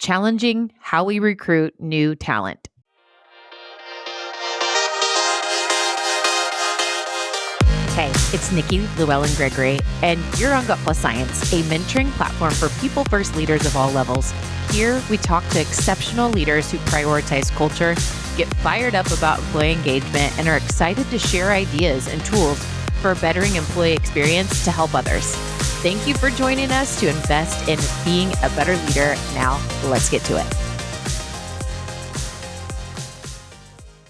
challenging how we recruit new talent. Hey, it's Nikki, Llewellyn Gregory, and you're on Gut Plus Science, a mentoring platform for people-first leaders of all levels. Here, we talk to exceptional leaders who prioritize culture, get fired up about employee engagement, and are excited to share ideas and tools for a bettering employee experience to help others. Thank you for joining us to invest in being a better leader. Now, let's get to it.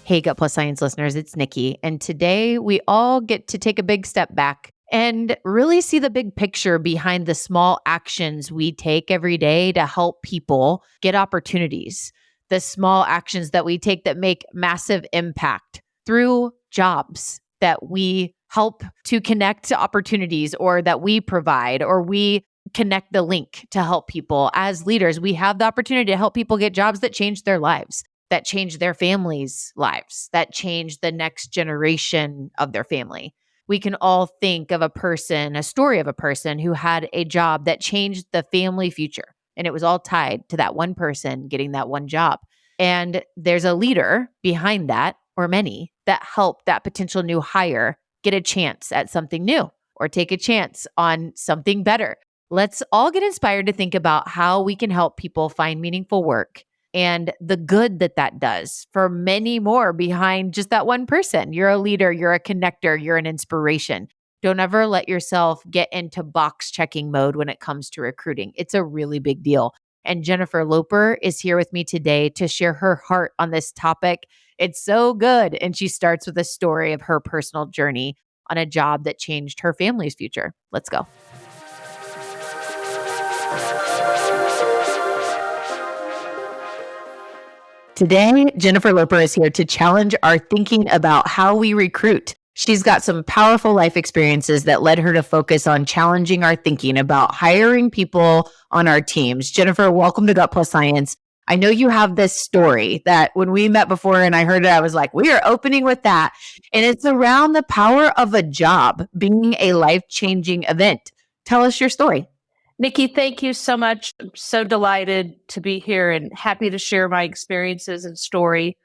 Hey, Gut Plus Science listeners, it's Nikki. And today we all get to take a big step back and really see the big picture behind the small actions we take every day to help people get opportunities. The small actions that we take that make massive impact through jobs that we help to connect to opportunities, or that we provide, or we connect the link to help people. As leaders, we have the opportunity to help people get jobs that change their lives, that change their families' lives, that change the next generation of their family. We can all think of a story of a person who had a job that changed the family future. And it was all tied to that one person getting that one job. And there's a leader behind that, or many, that help that potential new hire get a chance at something new or take a chance on something better. Let's all get inspired to think about how we can help people find meaningful work and the good that that does for many more behind just that one person. You're a leader, you're a connector, you're an inspiration. Don't ever let yourself get into box checking mode when it comes to recruiting. It's a really big deal. And Jennifer Loper is here with me today to share her heart on this topic. It's so good. And she starts with a story of her personal journey on a job that changed her family's future. Let's go. Today, Jennifer Loper is here to challenge our thinking about how we recruit. She's got some powerful life experiences that led her to focus on challenging our thinking about hiring people on our teams. Jennifer, welcome to Gut Plus Science. I know you have this story that when we met before and I heard it, I was like, we are opening with that. And it's around the power of a job being a life-changing event. Tell us your story. Nikki, thank you so much. I'm so delighted to be here and happy to share my experiences and story.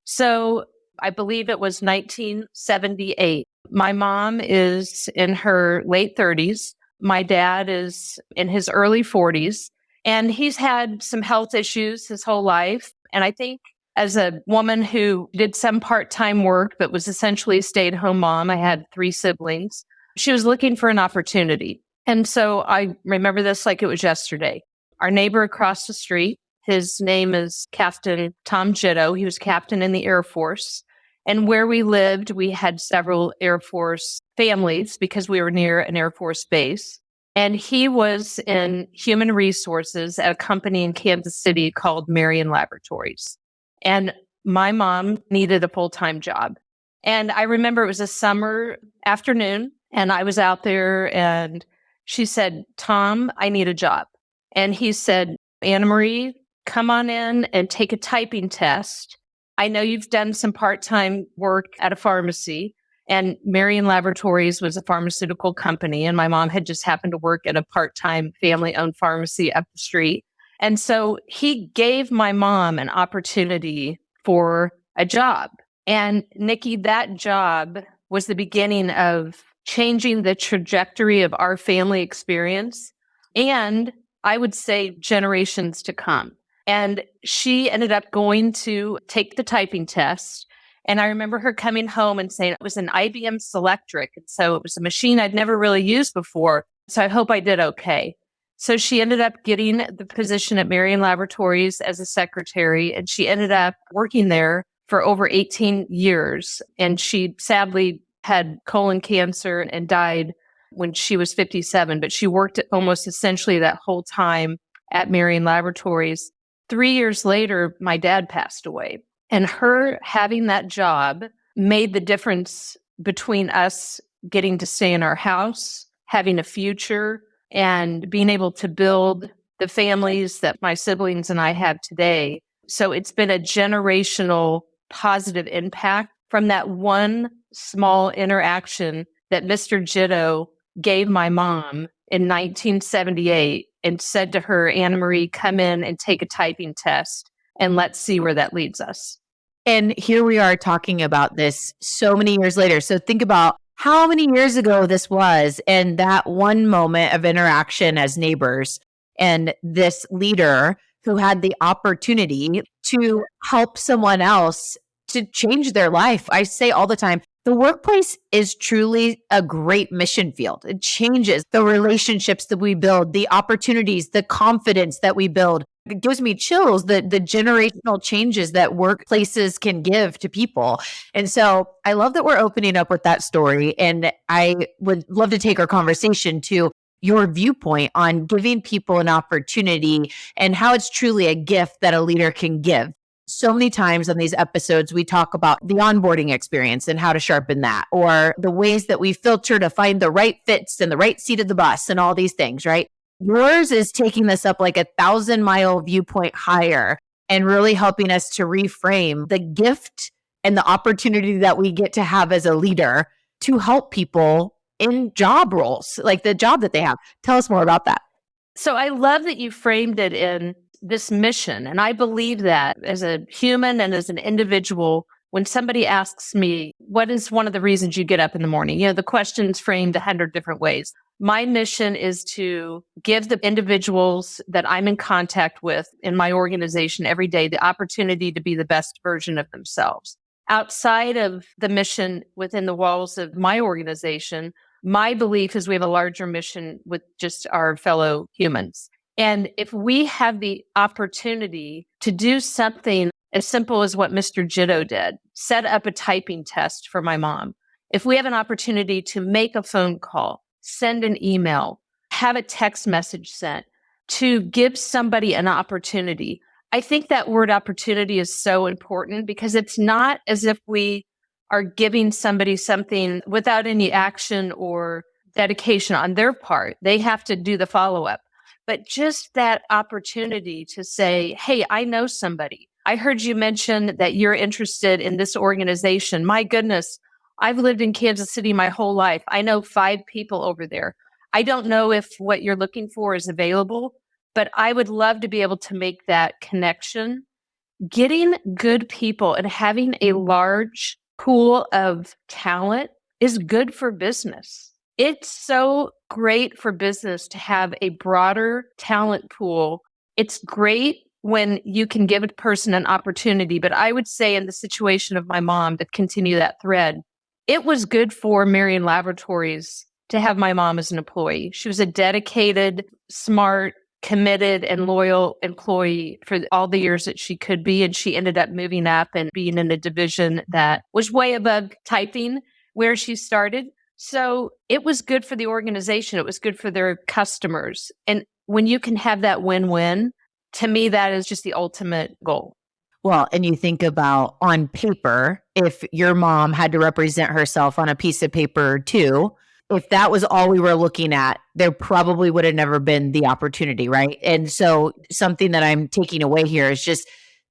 So I believe it was 1978. My mom is in her late 30s. My dad is in his early 40s, and he's had some health issues his whole life. And I think as a woman who did some part-time work but was essentially a stay-at-home mom, I had 3 siblings, she was looking for an opportunity. And so I remember this like it was yesterday. Our neighbor across the street, his name is Captain Tom Jitto. He was captain in the Air Force. And where we lived, we had several Air Force families because we were near an Air Force base. And he was in human resources at a company in Kansas City called Marion Laboratories. And my mom needed a full-time job. And I remember it was a summer afternoon, and I was out there, and she said, Tom, I need a job. And he said, Anna Marie, come on in and take a typing test. I know you've done some part-time work at a pharmacy, and Marion Laboratories was a pharmaceutical company. And my mom had just happened to work at a part-time family-owned pharmacy up the street. And so he gave my mom an opportunity for a job. And Nikki, that job was the beginning of changing the trajectory of our family experience, and I would say generations to come. And she ended up going to take the typing test. And I remember her coming home and saying it was an IBM Selectric. And so it was a machine I'd never really used before. So I hope I did okay. So she ended up getting the position at Marion Laboratories as a secretary. And she ended up working there for over 18 years. And she sadly had colon cancer and died when she was 57. But she worked almost essentially that whole time at Marion Laboratories. 3 years later, my dad passed away. And her having that job made the difference between us getting to stay in our house, having a future, and being able to build the families that my siblings and I have today. So it's been a generational positive impact from that one small interaction that Mr. Jitto gave my mom in 1978. and said to her, Anna Marie, come in and take a typing test and let's see where that leads us. And here we are talking about this so many years later. So think about how many years ago this was, and that one moment of interaction as neighbors, and this leader who had the opportunity to help someone else to change their life. I say all the time, the workplace is truly a great mission field. It changes the relationships that we build, the opportunities, the confidence that we build. It gives me chills, the generational changes that workplaces can give to people. And so I love that we're opening up with that story. And I would love to take our conversation to your viewpoint on giving people an opportunity and how it's truly a gift that a leader can give. So many times on these episodes, we talk about the onboarding experience and how to sharpen that, or the ways that we filter to find the right fits and the right seat of the bus and all these things, right? Yours is taking this up like 1,000-mile viewpoint higher and really helping us to reframe the gift and the opportunity that we get to have as a leader to help people in job roles, like the job that they have. Tell us more about that. So I love that you framed it in this mission. And I believe that as a human and as an individual, when somebody asks me, what is one of the reasons you get up in the morning? The question's framed 100 different ways. My mission is to give the individuals that I'm in contact with in my organization every day the opportunity to be the best version of themselves. Outside of the mission within the walls of my organization, my belief is we have a larger mission with just our fellow humans. And if we have the opportunity to do something as simple as what Mr. Jitto did, set up a typing test for my mom, if we have an opportunity to make a phone call, send an email, have a text message sent, to give somebody an opportunity, I think that word opportunity is so important because it's not as if we are giving somebody something without any action or dedication on their part. They have to do the follow-up. But just that opportunity to say, hey, I know somebody. I heard you mention that you're interested in this organization. My goodness, I've lived in Kansas City my whole life. I know 5 people over there. I don't know if what you're looking for is available, but I would love to be able to make that connection. Getting good people and having a large pool of talent is good for business. It's so great for business to have a broader talent pool. It's great when you can give a person an opportunity. But I would say in the situation of my mom, to continue that thread, it was good for Marion Laboratories to have my mom as an employee. She was a dedicated, smart, committed, and loyal employee for all the years that she could be. And she ended up moving up and being in a division that was way above typing where she started. So it was good for the organization. It was good for their customers. And when you can have that win-win, to me, that is just the ultimate goal. Well, and you think about on paper, if your mom had to represent herself on a piece of paper too, if that was all we were looking at, there probably would have never been the opportunity, right? And so something that I'm taking away here is just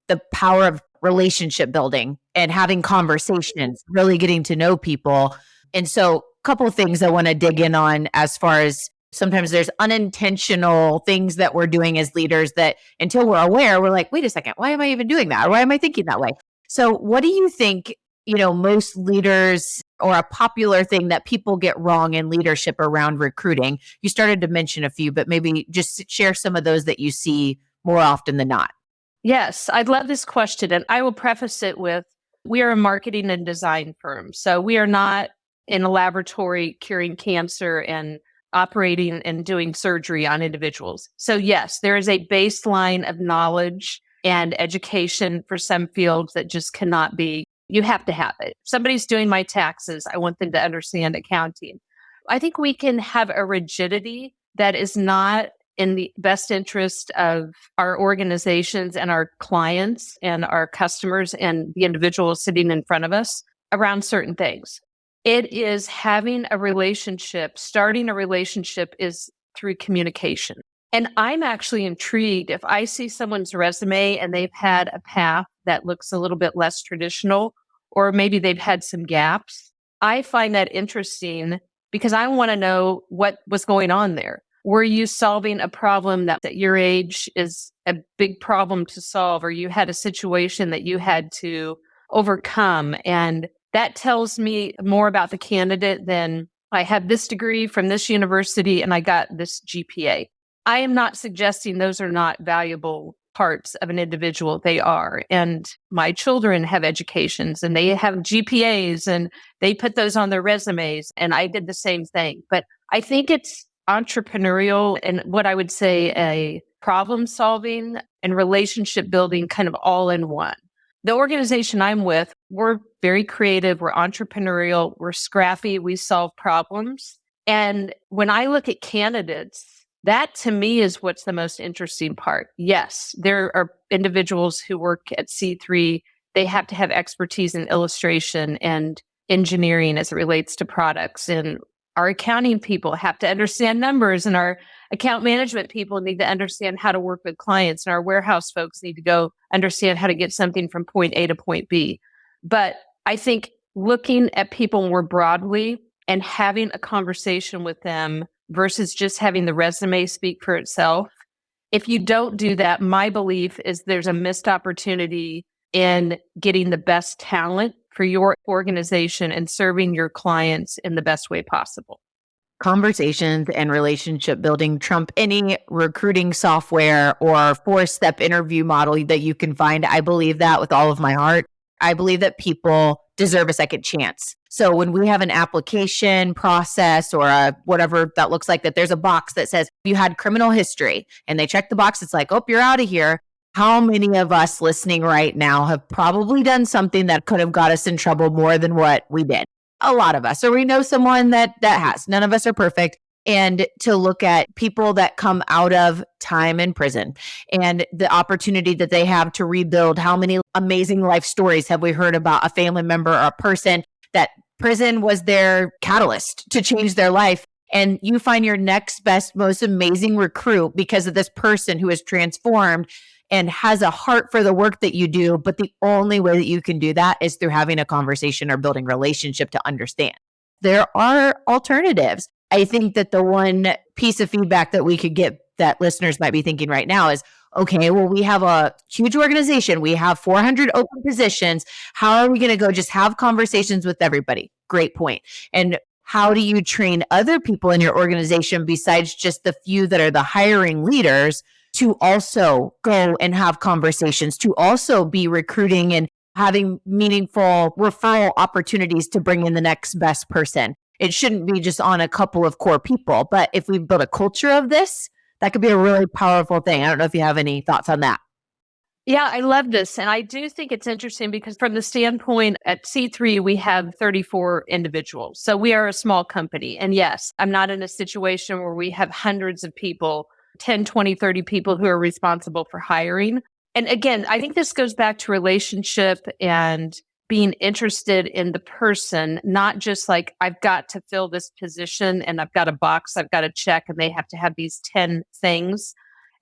the power of relationship building and having conversations, really getting to know people. And so a couple of things I want to dig in on as far as sometimes there's unintentional things that we're doing as leaders that until we're aware, we're like, wait a second, why am I even doing that? Or why am I thinking that way? So what do you think, most leaders or a popular thing that people get wrong in leadership around recruiting? You started to mention a few, but maybe just share some of those that you see more often than not. Yes, I'd love this question. And I will preface it with, we are a marketing and design firm. So we are not in a laboratory curing cancer and operating and doing surgery on individuals. So yes, there is a baseline of knowledge and education for some fields that just cannot be, you have to have it. If somebody's doing my taxes, I want them to understand accounting. I think we can have a rigidity that is not in the best interest of our organizations and our clients and our customers and the individuals sitting in front of us around certain things. It is having a relationship. Starting a relationship is through communication. And I'm actually intrigued if I see someone's resume and they've had a path that looks a little bit less traditional, or maybe they've had some gaps. I find that interesting because I want to know what was going on there. Were you solving a problem that at your age is a big problem to solve, or you had a situation that you had to overcome? And that tells me more about the candidate than I have this degree from this university and I got this GPA. I am not suggesting those are not valuable parts of an individual. They are. And my children have educations and they have GPAs and they put those on their resumes. And I did the same thing. But I think it's entrepreneurial and what I would say a problem solving and relationship building kind of all in one. The organization I'm with, we're very creative, we're entrepreneurial, we're scrappy, we solve problems. And when I look at candidates, that to me is what's the most interesting part. Yes, there are individuals who work at C3, they have to have expertise in illustration and engineering as it relates to products. And our accounting people have to understand numbers, and our account management people need to understand how to work with clients, and our warehouse folks need to go understand how to get something from point A to point B. But I think looking at people more broadly and having a conversation with them versus just having the resume speak for itself, if you don't do that, my belief is there's a missed opportunity in getting the best talent for your organization and serving your clients in the best way possible. Conversations and relationship building trump any recruiting software or 4-step interview model that you can find. I believe that with all of my heart. I believe that people deserve a second chance. So when we have an application process or whatever that looks like, that there's a box that says you had criminal history and they check the box, it's like, oh, you're out of here. How many of us listening right now have probably done something that could have got us in trouble more than what we did? A lot of us, or we know someone that has. None of us are perfect. And to look at people that come out of time in prison and the opportunity that they have to rebuild. How many amazing life stories have we heard about a family member or a person that prison was their catalyst to change their life? And you find your next best, most amazing recruit because of this person who is transformed and has a heart for the work that you do. But the only way that you can do that is through having a conversation or building relationship to understand. There are alternatives. I think that the one piece of feedback that we could get that listeners might be thinking right now is, okay, well, we have a huge organization. We have 400 open positions. How are we going to go just have conversations with everybody? Great point. And how do you train other people in your organization besides just the few that are the hiring leaders to also go and have conversations, to also be recruiting and having meaningful referral opportunities to bring in the next best person? It shouldn't be just on a couple of core people, but if we build a culture of this, that could be a really powerful thing. I don't know if you have any thoughts on that. Yeah, I love this. And I do think it's interesting because from the standpoint at C3, we have 34 individuals. So we are a small company. And yes, I'm not in a situation where we have hundreds of people, 10, 20, 30 people who are responsible for hiring. And again, I think this goes back to relationship and being interested in the person, not just like, I've got to fill this position and I've got a box I've got to check and they have to have these 10 things.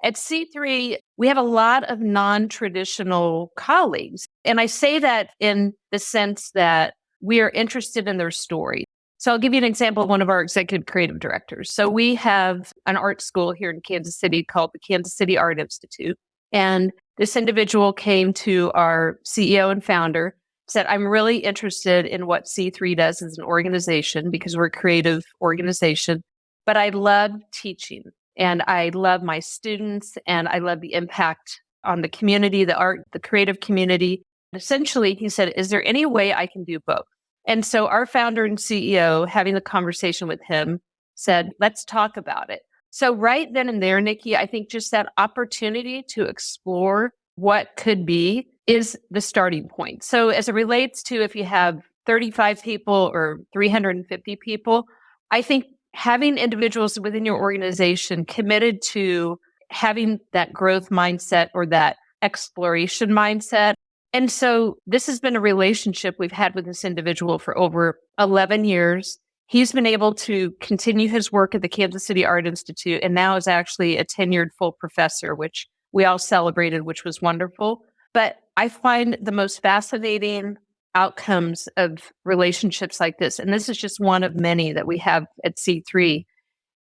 At C3, we have a lot of non-traditional colleagues. And I say that in the sense that we are interested in their story. So I'll give you an example of one of our executive creative directors. So we have an art school here in Kansas City called the Kansas City Art Institute. And this individual came to our CEO and founder, said, I'm really interested in what C3 does as an organization because we're a creative organization, but I love teaching. And I love my students and I love the impact on the community, the art, the creative community. Essentially, he said, is there any way I can do both? And so our founder and CEO, having the conversation with him, said, let's talk about it. So right then and there, Nikki, I think just that opportunity to explore what could be is the starting point. So as it relates to if you have 35 people or 350 people, I think having individuals within your organization committed to having that growth mindset or that exploration mindset. And so this has been a relationship we've had with this individual for over 11 years. He's been able to continue his work at the Kansas City Art Institute and now is actually a tenured full professor, which we all celebrated, which was wonderful. But I find the most fascinating outcomes of relationships like this, and this is just one of many that we have at C3,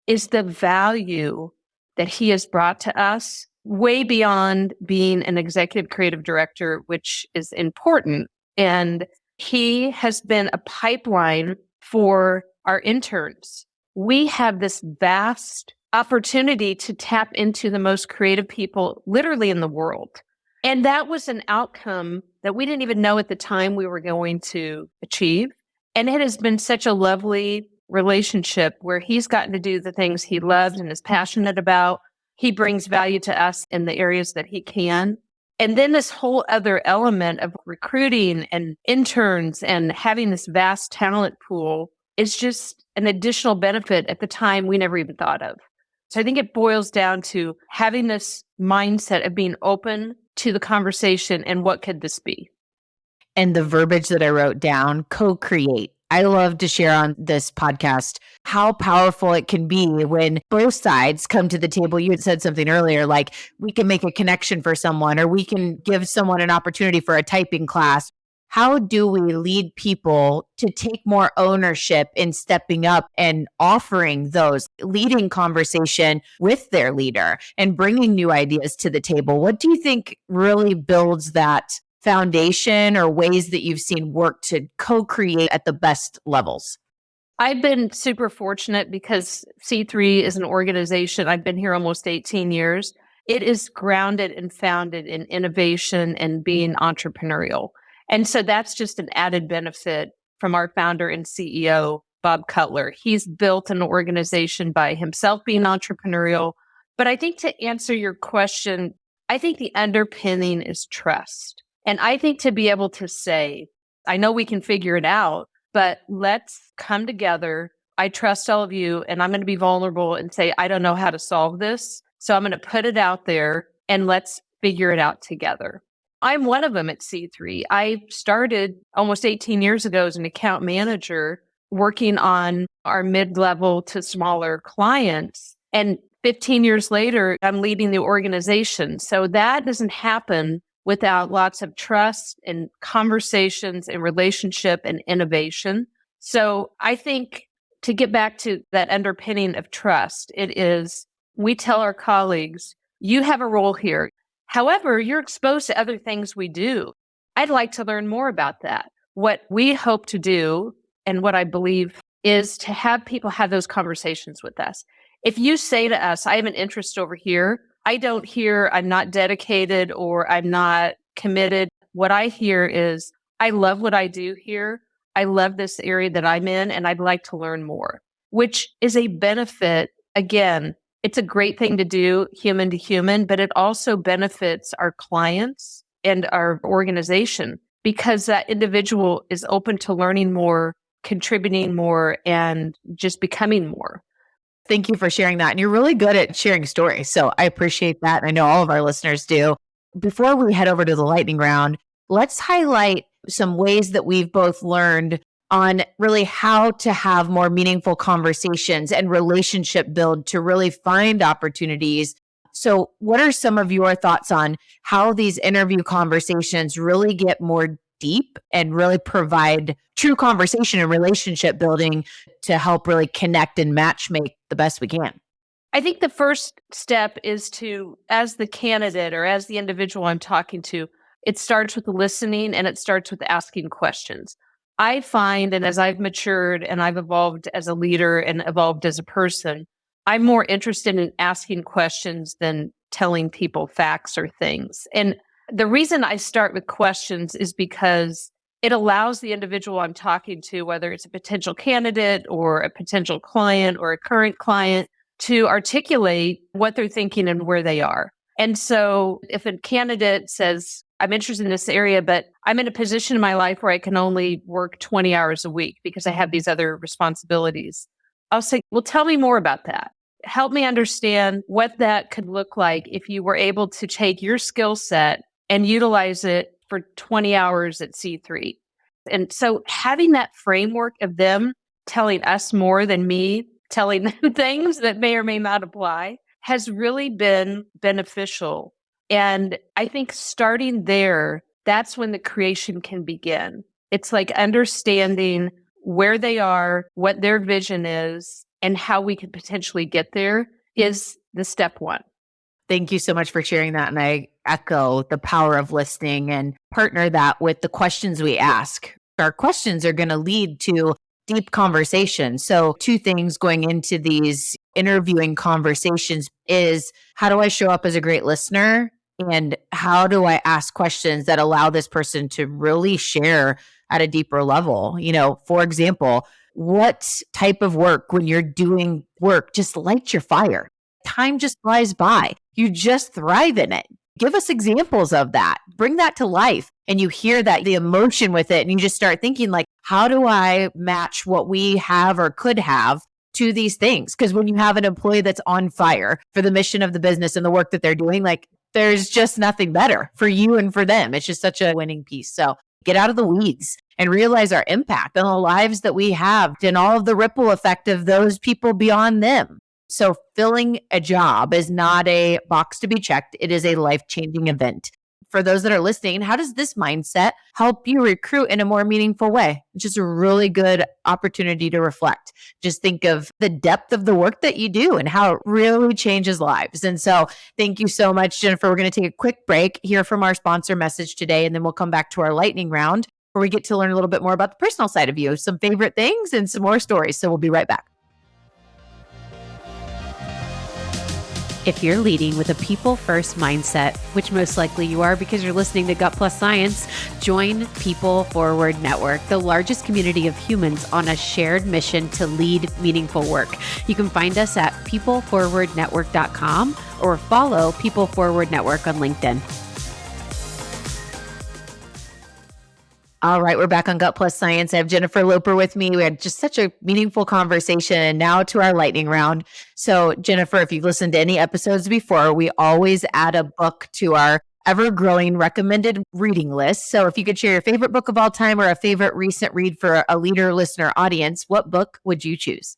is the value that he has brought to us way beyond being an executive creative director, which is important. And he has been a pipeline for our interns. We have this vast opportunity to tap into the most creative people literally in the world. And that was an outcome that we didn't even know at the time we were going to achieve. And it has been such a lovely relationship where he's gotten to do the things he loves and is passionate about. He brings value to us in the areas that he can. And then this whole other element of recruiting and interns and having this vast talent pool is just an additional benefit at the time we never even thought of. So I think it boils down to having this mindset of being open to the conversation and what could this be? And the verbiage that I wrote down, co-create. I love to share on this podcast how powerful it can be when both sides come to the table. You had said something earlier, like we can make a connection for someone, or we can give someone an opportunity for a typing class. How do we lead people to take more ownership in stepping up and offering those leading conversation with their leader and bringing new ideas to the table? What do you think really builds that foundation or ways that you've seen work to co-create at the best levels? I've been super fortunate because C3 is an organization. I've been here almost 18 years. It is grounded and founded in innovation and being entrepreneurial. And so that's just an added benefit from our founder and CEO, Bob Cutler. He's built an organization by himself being entrepreneurial. But I think to answer your question, I think the underpinning is trust. And I think to be able to say, I know we can figure it out, but let's come together. I trust all of you, and I'm going to be vulnerable and say, I don't know how to solve this. So I'm going to put it out there and let's figure it out together. I'm one of them at C3. I started almost 18 years ago as an account manager working on our mid-level to smaller clients. And 15 years later, I'm leading the organization. So that doesn't happen without lots of trust and conversations and relationship and innovation. So I think to get back to that underpinning of trust, it is we tell our colleagues, you have a role here. However, you're exposed to other things we do. I'd like to learn more about that. What we hope to do and what I believe is to have people have those conversations with us. If you say to us, I have an interest over here, I don't hear I'm not dedicated or I'm not committed. What I hear is I love what I do here. I love this area that I'm in and I'd like to learn more, which is a benefit. Again, it's a great thing to do human to human, but it also benefits our clients and our organization because that individual is open to learning more, contributing more, and just becoming more. Thank you for sharing that. And you're really good at sharing stories. So I appreciate that. I know all of our listeners do. Before we head over to the lightning round, let's highlight some ways that we've both learned on really how to have more meaningful conversations and relationship build to really find opportunities. So what are some of your thoughts on how these interview conversations really get more deep and really provide true conversation and relationship building to help really connect and match make the best we can? I think the first step is to, as the candidate or as the individual I'm talking to, it starts with listening and it starts with asking questions. I find, and as I've matured and I've evolved as a leader and evolved as a person, I'm more interested in asking questions than telling people facts or things. And the reason I start with questions is because it allows the individual I'm talking to, whether it's a potential candidate or a potential client or a current client, to articulate what they're thinking and where they are. And so if a candidate says, I'm interested in this area, but I'm in a position in my life where I can only work 20 hours a week because I have these other responsibilities, I'll say, well, tell me more about that. Help me understand what that could look like if you were able to take your skill set and utilize it for 20 hours at C3. And so having that framework of them telling us more than me telling them things that may or may not apply has really been beneficial. And I think starting there, that's when the creation can begin. It's like understanding where they are, what their vision is, and how we could potentially get there is the step one. Thank you so much for sharing that. And I echo the power of listening and partner that with the questions we ask. Our questions are going to lead to deep conversation. So, two things going into these interviewing conversations is how do I show up as a great listener? And how do I ask questions that allow this person to really share at a deeper level? For example, what type of work when you're doing work just lights your fire? Time just flies by. You just thrive in it. Give us examples of that. Bring that to life. And you hear that, the emotion with it. And you just start thinking like, how do I match what we have or could have to these things? Because when you have an employee that's on fire for the mission of the business and the work that they're doing, like there's just nothing better for you and for them. It's just such a winning piece. So get out of the weeds and realize our impact on the lives that we have and all of the ripple effect of those people beyond them. So filling a job is not a box to be checked. It is a life-changing event. For those that are listening, how does this mindset help you recruit in a more meaningful way? It's just a really good opportunity to reflect. Just think of the depth of the work that you do and how it really changes lives. And so thank you so much, Jennifer. We're going to take a quick break, hear from our sponsor message today, and then we'll come back to our lightning round where we get to learn a little bit more about the personal side of you, some favorite things and some more stories. So we'll be right back. If you're leading with a people-first mindset, which most likely you are because you're listening to Gut Plus Science, join People Forward Network, the largest community of humans on a shared mission to lead meaningful work. You can find us at peopleforwardnetwork.com or follow People Forward Network on LinkedIn. All right, we're back on Gut Plus Science. I have Jennifer Loper with me. We had just such a meaningful conversation. And now to our lightning round. So, Jennifer, if you've listened to any episodes before, we always add a book to our ever-growing recommended reading list. So if you could share your favorite book of all time or a favorite recent read for a leader, listener, audience, what book would you choose?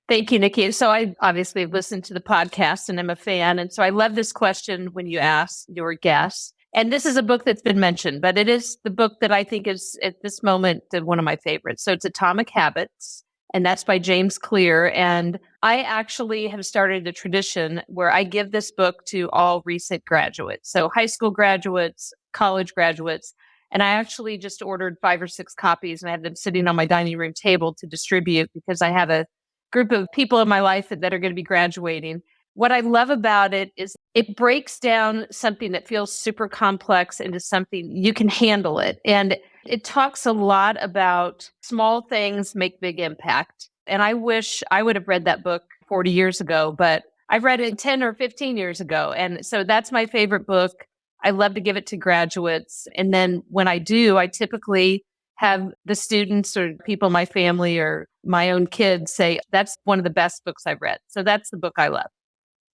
Thank you, Nikki. So I obviously have listened to the podcast and I'm a fan. And so I love this question when you ask your guests. And this is a book that's been mentioned, but it is the book that I think is at this moment one of my favorites. So it's Atomic Habits, and that's by James Clear. And I actually have started a tradition where I give this book to all recent graduates. So high school graduates, college graduates. And I actually just ordered 5 or 6 copies and I have them sitting on my dining room table to distribute because I have a group of people in my life that are going to be graduating. What I love about it is it breaks down something that feels super complex into something you can handle it. And it talks a lot about small things make big impact. And I wish I would have read that book 40 years ago, but I read it 10 or 15 years ago. And so that's my favorite book. I love to give it to graduates. And then when I do, I typically have the students or people in my family or my own kids say, that's one of the best books I've read. So that's the book I love.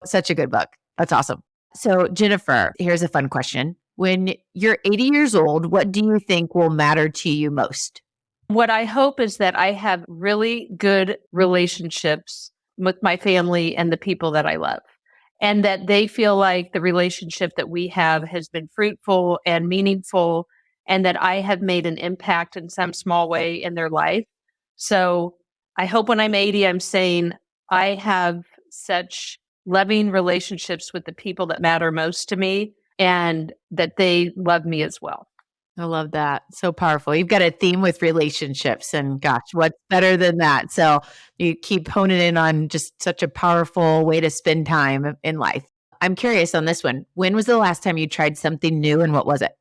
Such a good book. That's awesome. So, Jennifer, here's a fun question. When you're 80 years old, what do you think will matter to you most? What I hope is that I have really good relationships with my family and the people that I love, and that they feel like the relationship that we have has been fruitful and meaningful, and that I have made an impact in some small way in their life. So I hope when I'm 80, I'm saying I have such loving relationships with the people that matter most to me and that they love me as well. I love that. So powerful. You've got a theme with relationships and gosh, what's better than that? So you keep honing in on just such a powerful way to spend time in life. I'm curious on this one. When was the last time you tried something new and what was it?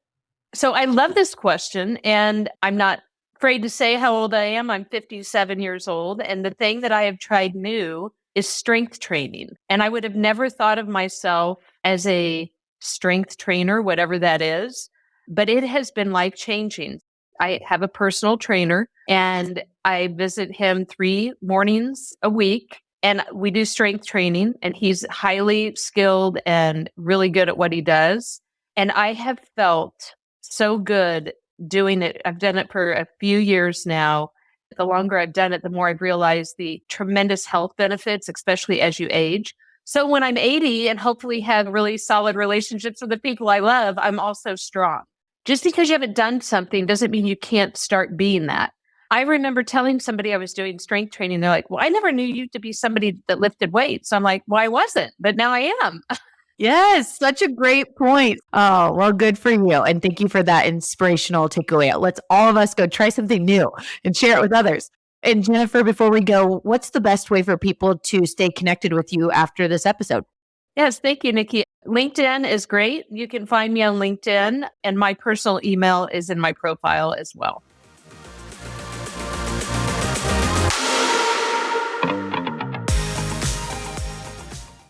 So I love this question and I'm not afraid to say how old I am. I'm 57 years old. And the thing that I have tried new is strength training. And I would have never thought of myself as a strength trainer, whatever that is, but it has been life-changing. I have a personal trainer and I visit him 3 mornings a week and we do strength training and he's highly skilled and really good at what he does. And I have felt so good doing it. I've done it for a few years now. The longer I've done it, the more I've realized the tremendous health benefits, especially as you age. So when I'm 80 and hopefully have really solid relationships with the people I love, I'm also strong. Just because you haven't done something doesn't mean you can't start being that. I remember telling somebody I was doing strength training. They're like, well, I never knew you to be somebody that lifted weights. I'm like, well, I wasn't, but now I am. Yes, such a great point. Oh, well, good for you. And thank you for that inspirational takeaway. Let's all of us go try something new and share it with others. And Jennifer, before we go, what's the best way for people to stay connected with you after this episode? Yes, thank you, Nikki. LinkedIn is great. You can find me on LinkedIn, and my personal email is in my profile as well.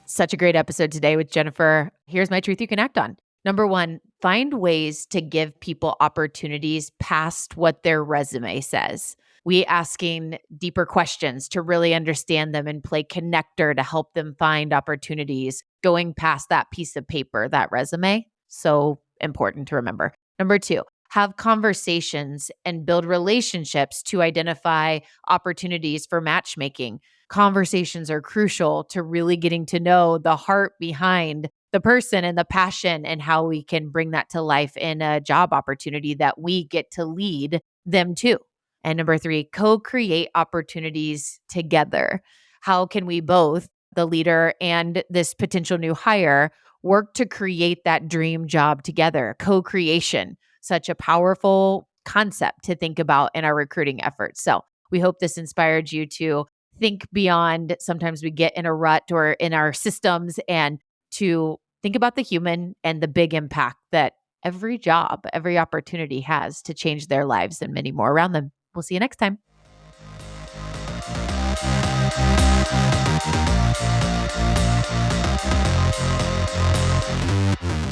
Such a great episode today with Jennifer. Here's my truth you can act on. Number one, find ways to give people opportunities past what their resume says. We asking deeper questions to really understand them and play connector to help them find opportunities going past that piece of paper, that resume. So important to remember. Number two, have conversations and build relationships to identify opportunities for matchmaking. Conversations are crucial to really getting to know the heart behind the person and the passion and how we can bring that to life in a job opportunity that we get to lead them to. And number three, co-create opportunities together. How can we both, the leader and this potential new hire, work to create that dream job together? Co-creation, such a powerful concept to think about in our recruiting efforts. So we hope this inspired you to think beyond. Sometimes we get in a rut or in our systems, and to think about the human and the big impact that every job, every opportunity has to change their lives and many more around them. We'll see you next time.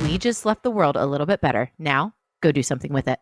We just left the world a little bit better. Now, go do something with it.